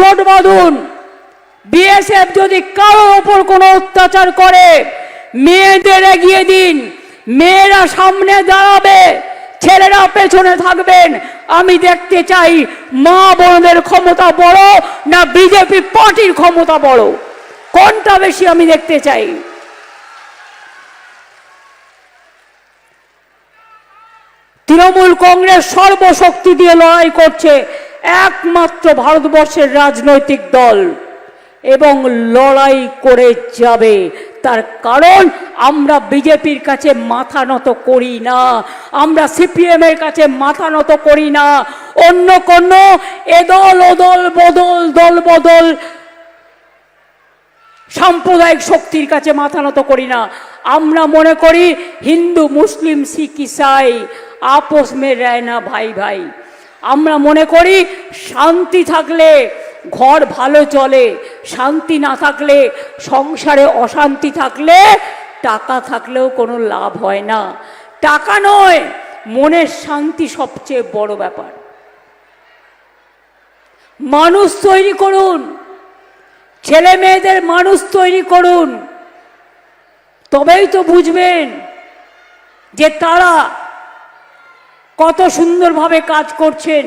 জোট বাঁধুন। বিএসএফ যদি কারোর ওপর কোনো অত্যাচার করে মেয়েদের এগিয়ে দিন, মেয়েরা সামনে দাঁড়াবে, ছেলেরা পেছনে থাকবেন। আমি দেখতে চাই মা বোনদের ক্ষমতা বড় না বিজেপি পার্টির ক্ষমতা বড়, কোনটা বেশি আমি দেখতে চাই। তৃণমূল কংগ্রেস সর্বশক্তি দিয়ে লড়াই করছে, একমাত্র ভারতবর্ষের রাজনৈতিক দল, এবং লড়াই করে যাবে। তার কারণ আমরা বিজেপির কাছে মাথা নত করি না, আমরা সিপিএম এর কাছে মাথা নত করি না, অন্য কোন এদল ওদল বদল দল বদল সাম্প্রদায়িক শক্তির কাছে মাথা নত করি না। আমরা মনে করি হিন্দু মুসলিম শিখ ইসাই আপোষ মে রয় না ভাই ভাই। আমরা মনে করি শান্তি থাকলে ঘর ভালো চলে, শান্তি না থাকলে, সংসারে অশান্তি থাকলে, টাকা থাকলেও কোনো লাভ হয় না। টাকা নয়, মনের শান্তি সবচেয়ে বড় ব্যাপার। মানুষ তৈরি করুন, ছেলে মেয়েদের মানুষ তৈরি করুন, তবেই তো বুঝবেন যে তারা কত সুন্দরভাবে কাজ করছেন।